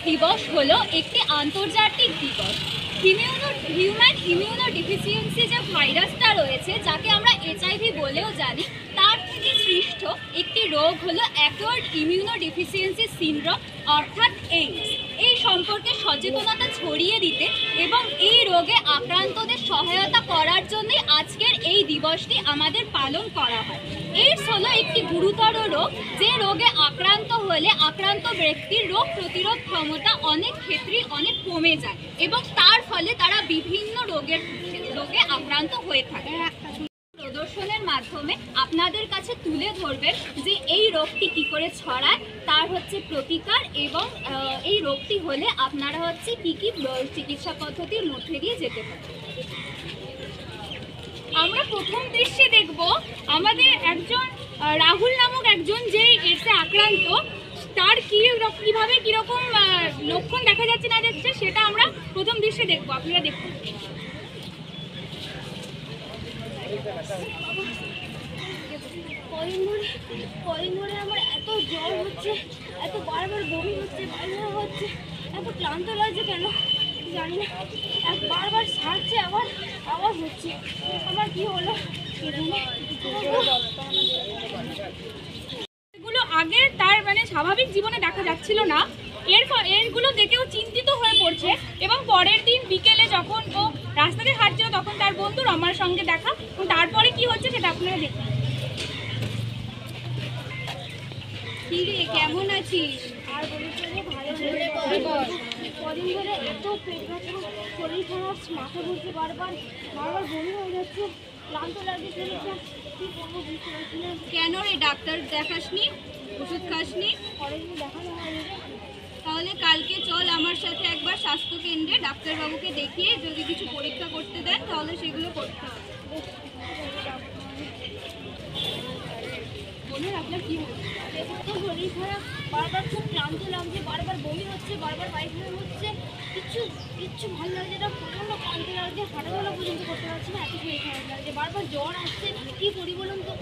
দিবস হলো একটি আন্তর্জাতিক দিবস। হিউম্যান ইমিউনোডিফিসিয়েন্সি যে ভাইরাসটা রয়েছে, যাকে আমরা HIV বলেও জানি, তার থেকে সৃষ্ট একটি রোগ হলো অ্যাকুয়ার্ড ইমিউনোডিফিসিয়েন্সি সিনড্রোম অর্থাৎ এইডস। এই সম্পর্কে সচেতনতা ছড়িয়ে দিতে এবং এই রোগে আক্রান্তদের সহায়তা করার জন্যই আজকের এই দিবসটি আমাদের পালন করা হয়। এইডস হলো একটি গুরুতর রোগ, যে রোগে আক্রান্ত হলে আক্রান্ত ব্যক্তির রোগ প্রতিরোধ ক্ষমতা অনেক ক্ষেত্রেই অনেক কমে যায় এবং তার ফলে তারা বিভিন্ন রোগে আক্রান্ত হয়ে থাকে। প্রদর্শনের মাধ্যমে আপনাদের কাছে তুলে ধরবেন যে এই রোগটি কী করে ছড়ায়, তার হচ্ছে প্রতিকার এবং এই রোগটি হলে আপনারা হচ্ছে কী কী চিকিৎসা পদ্ধতির মধ্যে দিয়ে যেতে পারেন। আমরা প্রথম দৃশ্যে দেখব আমাদের একজন রাহুল নামক একজন যে এডসে আক্রান্ত, তার কীভাবে কীরকম লক্ষণ দেখা যাচ্ছে না যাচ্ছে সেটা আমরা প্রথম দৃশ্যে দেখব। আপনারা দেখুন। কদিন ধরে আমার এত জ্বর হচ্ছে, এত বারবার বমি হচ্ছে, পায়খানা হচ্ছে, এত ক্লান্ত লাগছে কেন জানি না, বারবার সারছে আবার হচ্ছে। আমার কি হলো? এগুলো আগে তার স্বাভাবিক জীবনে দেখা যাচ্ছিল না, এরগুলো দেখেও চিন্তিত হয়ে পড়ছে এবং পরের দিন বিকেলে যখন ও রাস্তাতে হাঁটছিল তখন তার বন্ধুর আমার সঙ্গে দেখা, এবং তারপরে কি হচ্ছে সেটা আপনারা দেখুন। কি রে, কেমন আছিস? আর বলিস ভালো। কদিন ধরে এত পেট ব্যথা, শরীর খারাপ, মাথা ঘুরছে, বারবার বমি হয়ে যাচ্ছে, ক্লান্ত লাগছে শরীরটা, কি করবো বুঝতে পারছি না। কেন রে, ডাক্তার দেখাসনি? ওষুধ খাসনি? পরেরদিন দেখানো হয়নি। তাহলে কালকে চল আমার সাথে একবার স্বাস্থ্য কেন্দ্রে, ডাক্তারবাবুকে দেখিয়ে যদি কিছু পরীক্ষা করতে দেন তাহলে সেগুলো করতে হবে। বলুন আপনার কী হচ্ছে? শরীর খারাপ, বারবার খুব ক্লান্ত লাগছে, বারবার বমি হচ্ছে, বারবার পায়খানা হচ্ছে, কিচ্ছু ভালো লাগছে না, প্রচণ্ড ক্লান্ত লাগছে, হাঁটাচলা পর্যন্ত করতে পারছি না, এত শরীর খারাপ লাগছে, বারবার জ্বর আসছে। কী করি বলুন তো?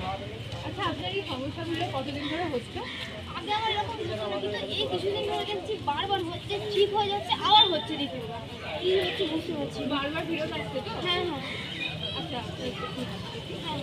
আচ্ছা, আপনার এই সমস্যাগুলো কতদিন ধরে হচ্ছে? আগে আমার এরকম হতো না, কিন্তু এই কিছুদিন ধরে দেখছি বারবার হচ্ছে, ঠিক হয়ে যাচ্ছে, আবার হচ্ছে। দেখি কী হচ্ছে বুঝতে পারছি, বারবার ফিরত আসছে তো? হ্যাঁ হ্যাঁ। আচ্ছা, হ্যাঁ।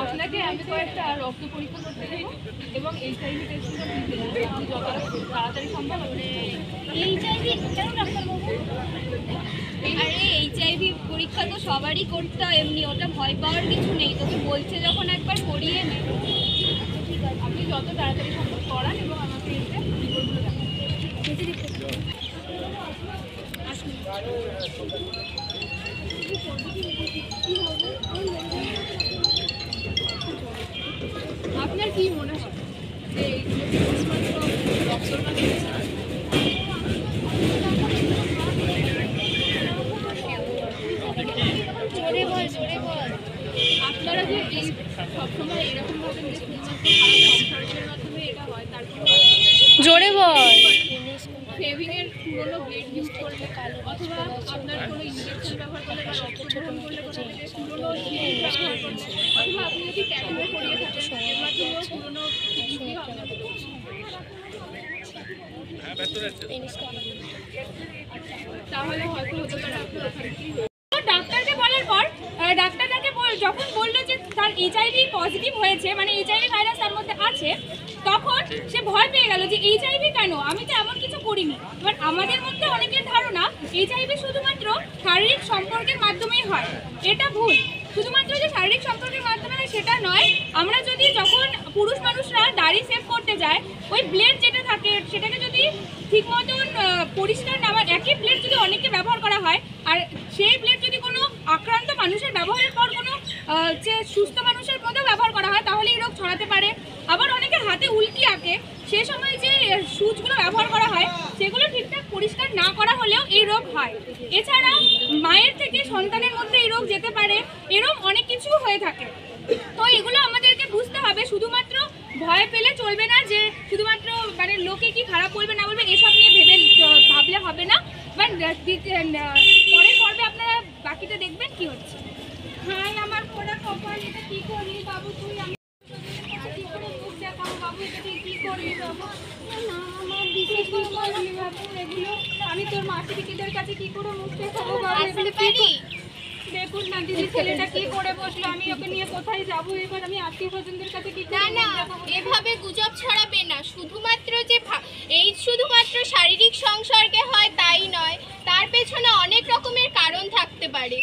আপনাকে আমি কয়েকটা রক্ত পরীক্ষা করতে দেবো এবং HIV টেস্টগুলো দিতে দেবো যত তাড়াতাড়ি সম্ভব। HIV কেন ডাক্তারবাবু? আরে HIV পরীক্ষা তো সবারই করতে হয়, এমনি ওটা ভয় পাওয়ার কিছু নেই। তোকে বলছে যখন একবার করিয়ে নে। ঠিক আছে, আপনি যত তাড়াতাড়ি সম্ভব করান এবং আমাকে এসে রিপোর্টগুলো দেখান। আপনার কি মনে হয় যে আপনারা যে এই সবসময় এরকম ভাবেন যে সংসারের মাধ্যমে এটা হয়, তারপর জোরে বল। সেভিংয়ের পুরোনো ব্লেড ইউজ করলে অথবা আপনার কোনো ইঞ্জেকশন ব্যবহার করলে বা রক্ত গ্রহণ করলে পুরোনো ব্যবহার করলে অথবা আপনি যদি ট্যাটুও করিয়ে থাকেন এর মাধ্যমেও পুরোনো কিডনি তাহলে হয়তো হতে পারে আপনার ওখানে। ডাক্তারকে বলার পর ডাক্তার তাকে যখন বললো যে তার HIV পজিটিভ হয়েছে, HIV ভাইরাস তার মধ্যে আছে, তখন সে ভয় পেয়ে গেল যে HIV কেন, আমি তো এমন কিছু করিনি। এবার আমাদের মধ্যে অনেকের ধারণা HIV শুধুমাত্র শারীরিক সম্পর্কের মাধ্যমেই হয়, এটা ভুল। শুধুমাত্র যে শারীরিক সম্পর্কের মাধ্যমে হয় সেটা নয়। আমরা যদি যখন পুরুষ মানুষরা দাড়ি সেভ করতে যায়, ওই ব্লেড যেটা থাকে সেটাকে যদি ঠিক মতন পরিষ্কার না, একই ব্লেড যদি অনেককে ব্যবহার করা হয় আর সেই ব্লেড যদি কোনো আক্রান্ত মানুষের ব্যবহারের পর কোনো সুস্থ মানুষের মধ্যেও ব্যবহার করা হয় তাহলে এই রোগ ছড়াতে পারে। আবার অনেকে হাতে উল্কি আঁকে, সে সময় যে সুচগুলো ব্যবহার করা হয় সেগুলো ঠিকঠাক পরিষ্কার না করা হলেও এই রোগ হয়। এছাড়া মায়ের থেকে সন্তানের মধ্যে এই রোগ লোক যেতে পারে, এরকম অনেক কিছু হয়ে থাকে। তো এগুলো আমাদেরকে বুঝতে হবে, শুধুমাত্র ভয় পেলে চলবে না যে শুধুমাত্র মানে লোকে কি খারাপ বলবে না বলবে এসব নিয়ে ভাবলে হবে না। বাট পরের পর্বে আপনারা বাকিটা দেখবেন কি হচ্ছে। হ্যাঁ আমার পোড়া কপাল, এটা কি করলি বাবু তুই, আমি কি করে মুখ দেখাবো বাবু, এটা তুই কি করলি বাবু, না আমার বিশেষ কি করলি বাবু, এগুলো আমি তোর মাসি দিদিদের কাছে কি করে মুখ দেখাবো বাবু, এগুলো কি দেখুন না দিদি ছেলেটা কি করে বসলো, আমি ওকে নিয়ে কোথায় যাবো এবার, আমি আত্মীয় স্বজনদের কাছে কি না না এভাবে গুজব ছড়াবে না। শুধুমাত্র যে এই শুধুমাত্র শারীরিক সংসর্গে হয় তাই নয়, তার পেছনে অনেক রকমের কারণ থাকতে পারে।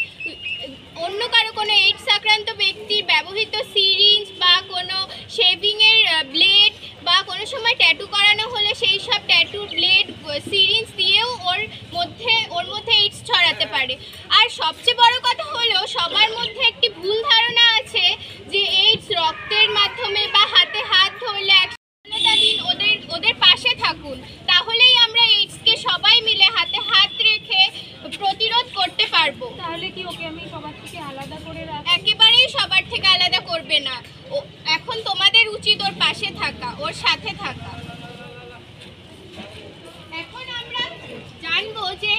অন্য কারো কোনো এইডস আক্রান্ত ব্যক্তির ব্যবহৃত সিরিঞ্জ বা কোনো শেভিংয়ের ব্লেড বা কোনো সময় ট্যাটু করানো হলে সেই সব ট্যাটু ব্লেড সিরিঞ্জ দিয়েও ওর মধ্যে এইডস ছড়াতে পারে। আর সবচেয়ে বড় কথা হলো সবার মধ্যে একটি ভুল ধারণা আছে যে এইডস রক্তের মাধ্যমে বা হাতে হাত ধরলে দিন ওদের পাশে থাকুন, তাহলেই আমরা এইডসকে সবাই মিলে হাতে হাত রেখে প্রতিরোধ করতে পারবো। তাহলে কি ওকে আমি সবার থেকে আলাদা করে রাখবো? একেবারেই সবার থেকে আলাদা করবে না, এখন তোমাদের উচিত ওর পাশে থাকা, ওর সাথে থাকা। এখন আমরা জানবো যে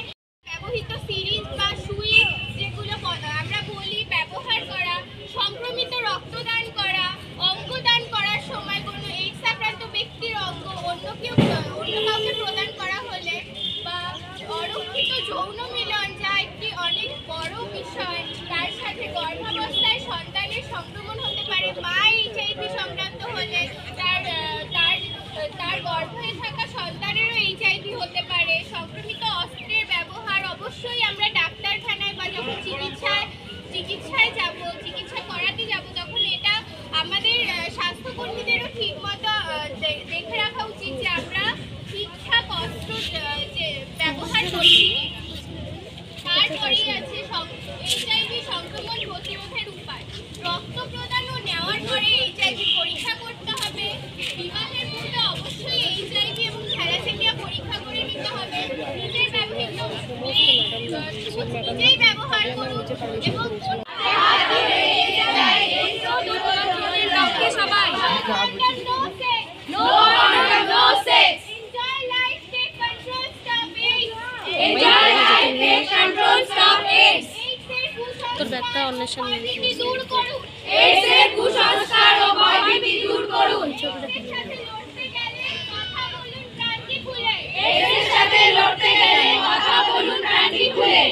ব্যবহৃত সিরিঞ্জ বা সুই যেগুলো আমরা বলি ব্যবহার করা, সংক্রমিত রক্তদান করা, অঙ্গদান করার সময় কোনো এইডস আক্রান্ত ব্যক্তির অঙ্গ অন্য কাউকে প্রদান করা হলে, বা অরক্ষিত যৌন মিলন যা একটি অনেক বড় বিষয়, তার সাথে গর্ভাবস্থায় সন্তানের সংক্রমণ হতে পারে। মা এইচআইভি সংক্রান্ত হলে তার গর্ভে থাকা সন্তানেরও এইচআইভি হতে পারে। সংক্রমিত অস্ত্রের ব্যবহার অবশ্যই আমরা ডাক্তারখানায় বা যখন চিকিৎসায় যাব, চিকিৎসা করাতে যাব, তখন এটা আমাদের স্বাস্থ্যকর্মীদেরও ঠিক মতো দেখে রাখা উচিত যে আমরা ঠিকঠাক অস্ত্র যে ব্যবহার করছি। তারপরেই আছে এইচআইভি সংক্রমণ প্রতিরোধের উপায়। রক্ত প্রদান ও নেওয়ার পরে এইচআইভি পরীক্ষা করতে হবে। বিবাহের পূর্বে অবশ্যই এইচআইভি এবং থ্যালাসেমিয়া পরীক্ষা করে নিতে হবে। নিজেই ব্যবহার করুন এবং তোর ব্যাগটা অন্যের সামনে দূর করুন, এইডসের কুসংস্কার ও ভয়ভীতি দূর করুন। এইডসের সাথে লড়তে গেলে কথা বলুন প্রাণটি খুলে, এইডসের সাথে লড়তে গেলে কথা বলুন প্রাণটি খুলে।